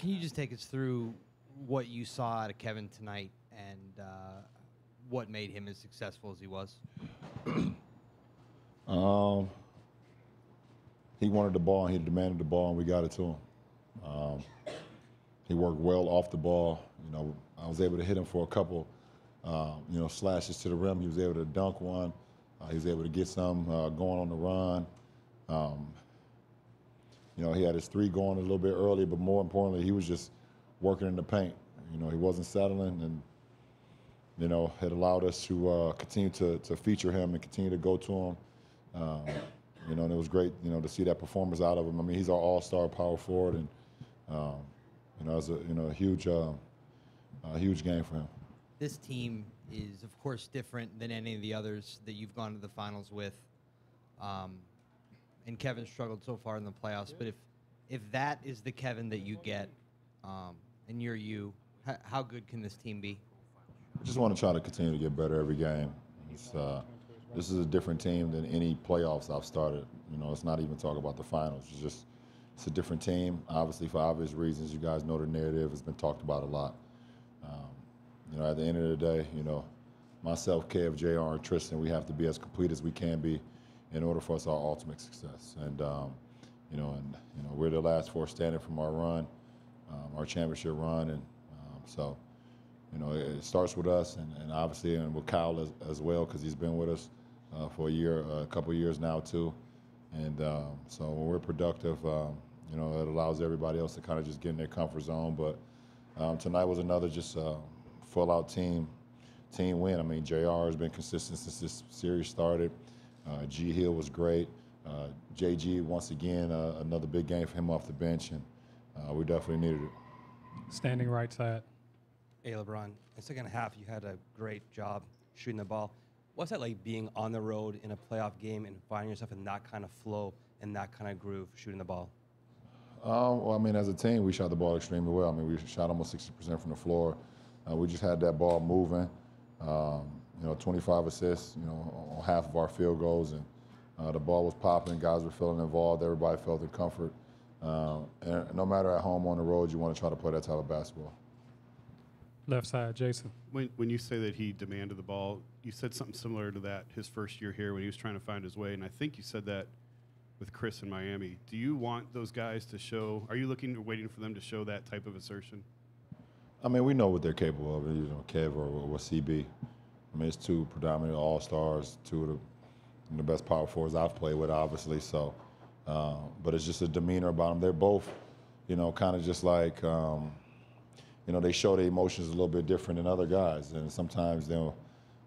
Can you just take us through what you saw out of Kevin tonight and what made him as successful as he was? He wanted the ball, and he demanded the ball, and we got it to him. He worked well off the ball. I was able to hit him for a couple, slashes to the rim. He was able to dunk one. He was able to get some going on the run. He had his three going a little bit early, but more importantly, he was just working in the paint. He wasn't settling, and it allowed us to continue to feature him and continue to go to him. And it was great, to see that performance out of him. I mean, he's our all-star power forward, and it was a huge game for him. This team is, of course, different than any of the others that you've gone to the finals with. And Kevin struggled so far in the playoffs. But if that is the Kevin that you get, and you're you, how good can this team be? I just want to try to continue to get better every game. This is a different team than any playoffs I've started. It's not even talk about the finals. It's a different team. Obviously, for obvious reasons, you guys know the narrative has been talked about a lot. At the end of the day, myself, Kev, JR, and Tristan, we have to be as complete as we can be in order for us our ultimate success. And we're the last four standing from our run, our championship run, and so it starts with us, and obviously, and with Kyle as well, because he's been with us for a couple of years now too. And so when we're productive, it allows everybody else to kind of just get in their comfort zone. But tonight was another just full-out team win. I mean, JR has been consistent since this series started. G Hill was great. JG, once again, another big game for him off the bench, and we definitely needed it. Standing right side. Hey, LeBron, in the second half, you had a great job shooting the ball. What's that like being on the road in a playoff game and finding yourself in that kind of flow and that kind of groove shooting the ball? Well, I mean, as a team, we shot the ball extremely well. I mean, we shot almost 60% from the floor. We just had that ball moving. 25 assists, on half of our field goals, and the ball was popping. Guys were feeling involved. Everybody felt in comfort. And no matter at home or on the road, you want to try to play that type of basketball. Left side, Jason. When you say that he demanded the ball, you said something similar to that his first year here when he was trying to find his way, and I think you said that with Chris in Miami. Do you want those guys to show – are you waiting for them to show that type of assertion? I mean, we know what they're capable of, Kev or CB. I mean, it's two predominant all-stars, two of the best power forwards I've played with, obviously. So, but it's just a demeanor about them. They're both, kind of just like they show their emotions a little bit different than other guys. And sometimes they'll,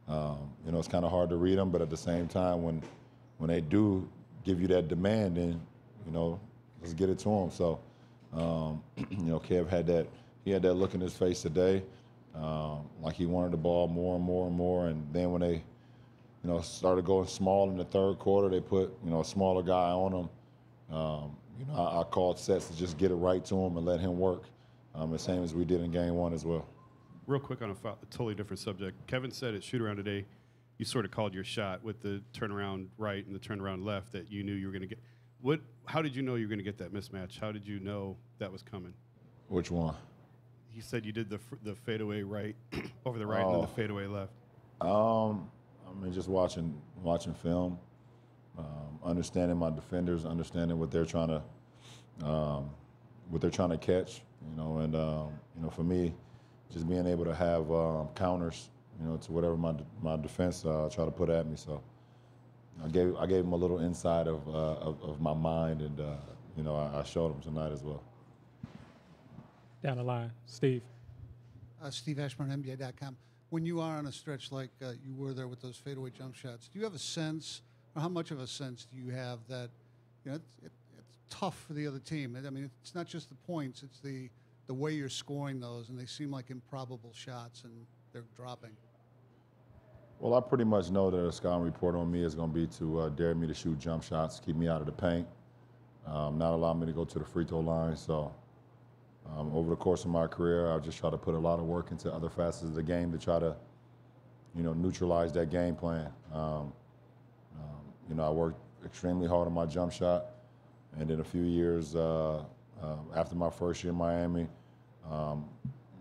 it's kind of hard to read them. But at the same time, when they do give you that demand, then, let's get it to them. So, Kev had that. He had that look in his face today, like he wanted the ball more and more and more. And then when they, started going small in the third quarter, they put, a smaller guy on him. I called sets to just get it right to him and let him work, the same as we did in game one as well. Real quick on a totally different subject. Kevin said at shoot-around today, you sort of called your shot with the turnaround right and the turnaround left that you knew you were going to get. How did you know you were going to get that mismatch? How did you know that was coming? Which one? He said you did the fadeaway right over the right and then the fadeaway left. I mean, just watching film, understanding my defenders, understanding what they're trying to catch, and for me, just being able to have counters, to whatever my defense try to put at me. So I gave him a little inside of my mind, and I showed him tonight as well. Down the line, Steve. Steve Ashburn, NBA.com. When you are on a stretch like you were there with those fadeaway jump shots, do you have a sense, or how much of a sense do you have that it's tough for the other team? I mean, it's not just the points; it's the way you're scoring those, and they seem like improbable shots, and they're dropping. Well, I pretty much know that a scouting report on me is going to be to dare me to shoot jump shots, keep me out of the paint, not allow me to go to the free throw line. So. Over the course of my career, I've just tried to put a lot of work into other facets of the game to try to, neutralize that game plan. I worked extremely hard on my jump shot, and in a few years after my first year in Miami,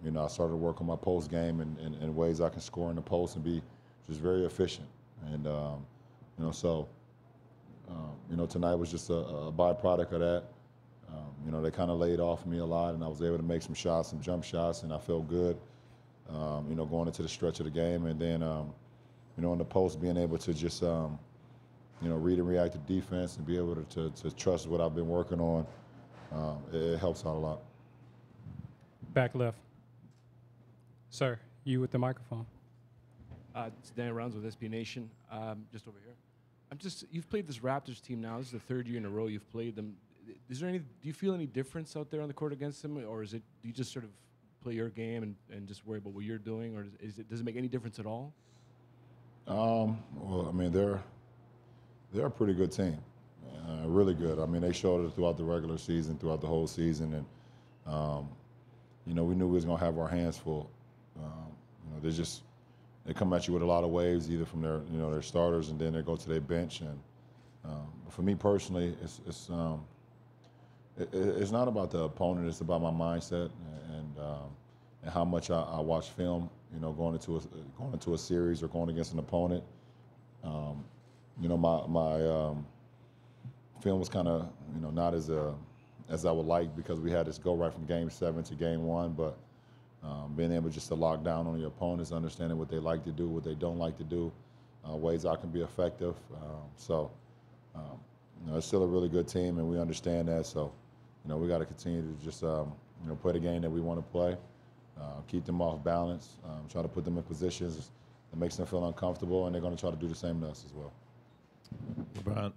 You know, I started to work on my post game and ways I can score in the post and be just very efficient. And, you know, so, you know, tonight was just a byproduct of that. You know, they kind of laid off me a lot, and I was able to make some shots, some jump shots, and I felt good, you know, going into the stretch of the game. And then, you know, in the post, being able to just, you know, read and react to defense and be able to trust what I've been working on, it helps out a lot. Back left. Sir, you with the microphone. It's Dan Rounds with SB Nation, just over here. You've played this Raptors team now. This is the third year in a row you've played them. Do you feel any difference out there on the court against them, or do you just sort of play your game and just worry about what you're doing, or does it make any difference at all? Well, I mean, they're a pretty good team, really good. I mean, they showed it throughout the regular season, throughout the whole season, and you know, we knew we was gonna have our hands full. You know, they come at you with a lot of waves, either from their starters, and then they go to their bench. And for me personally, it's not about the opponent; it's about my mindset and how much I watch film. You know, going into a series or going against an opponent. You know, my film was kind of, you know, not as I would like, because we had this go right from Game 7 to Game 1, but being able just to lock down on your opponents, understanding what they like to do, what they don't like to do, ways I can be effective. So, you know, it's still a really good team, and we understand that. So, you know, we got to continue to just, you know, play the game that we want to play, keep them off balance, try to put them in positions that makes them feel uncomfortable, and they're going to try to do the same to us as well. LeBron,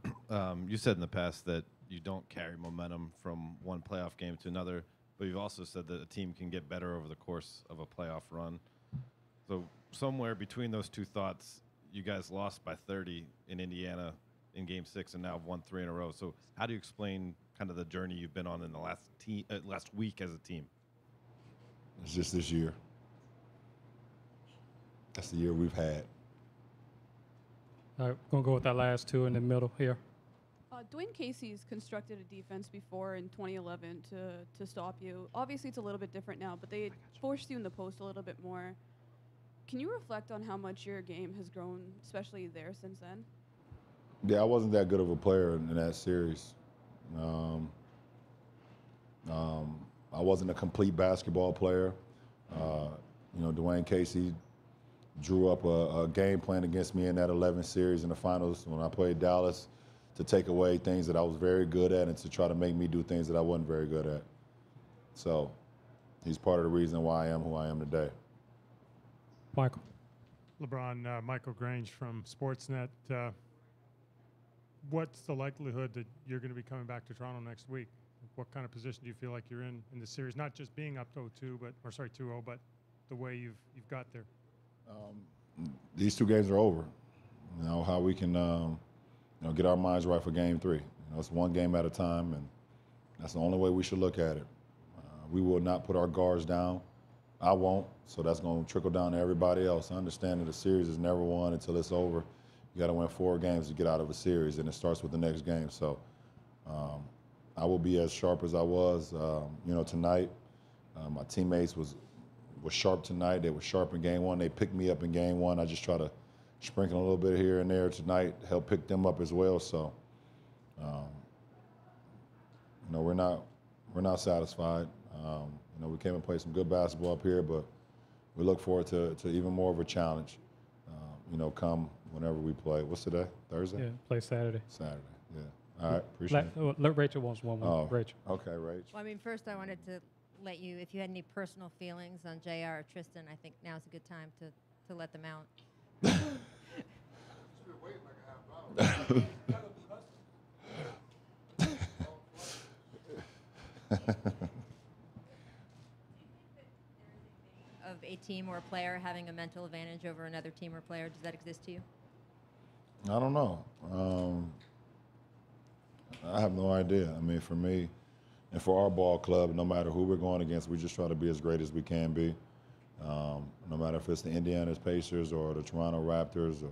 you said in the past that you don't carry momentum from one playoff game to another, but you've also said that a team can get better over the course of a playoff run. So somewhere between those two thoughts, you guys lost by 30 in Indiana in Game 6 and now have won 3 in a row. So how do you explain kind of the journey you've been on in the last week as a team? It's just this year. That's the year we've had. All right, we're going to go with that last two in the middle here. Dwayne Casey's constructed a defense before in 2011 to stop you. Obviously, it's a little bit different now, but they forced you in the post a little bit more. Can you reflect on how much your game has grown, especially there since then? Yeah, I wasn't that good of a player in that series. I wasn't a complete basketball player. You know, Dwayne Casey drew up a game plan against me in that 11 series in the finals when I played Dallas, to take away things that I was very good at and to try to make me do things that I wasn't very good at. So he's part of the reason why I am who I am today. Michael. LeBron, Michael Grange from Sportsnet. What's the likelihood that you're going to be coming back to Toronto next week? What kind of position do you feel like you're in the series? Not just being up 2-0, but the way you've got there. These two games are over. You know, how we can you know, get our minds right for Game 3. You know, it's one game at a time, and that's the only way we should look at it. We will not put our guards down. I won't, so that's going to trickle down to everybody else. I understand that the series is never won until it's over. You got to win 4 games to get out of a series, and it starts with the next game. So I will be as sharp as I was, you know, tonight. My teammates was sharp tonight. They were sharp in Game 1. They picked me up in Game 1. I just try to sprinkle a little bit here and there tonight, help pick them up as well. So, you know, we're not satisfied. You know, we came and played some good basketball up here, but we look forward to even more of a challenge. You know, come whenever we play. What's today? Thursday? Yeah, play Saturday. Saturday. Yeah. All right. Appreciate it. Let Rachel wants one more. Oh, Rachel. Okay, Rach. Well, I mean, first I wanted to let you, if you had any personal feelings on JR or Tristan, I think now's a good time to let them out. Of a team or a player having a mental advantage over another team or player, does that exist to you? I don't know. I have no idea. I mean, for me and for our ball club, no matter who we're going against, we just try to be as great as we can be. No matter if it's the Indiana Pacers or the Toronto Raptors or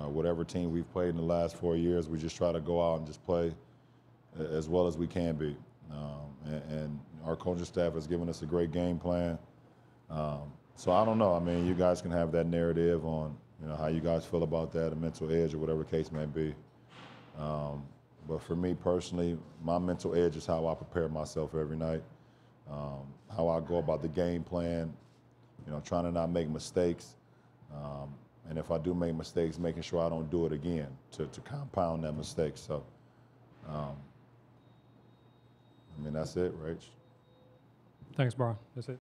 whatever team we've played in the last 4 years, we just try to go out and just play as well as we can be. And our coaching staff has given us a great game plan. So I don't know. I mean, you guys can have that narrative on, how you guys feel about that, a mental edge or whatever the case may be. But for me personally, my mental edge is how I prepare myself every night, how I go about the game plan, trying to not make mistakes. And if I do make mistakes, making sure I don't do it again to compound that mistake. So, that's it, Rach. Thanks, Brian. That's it.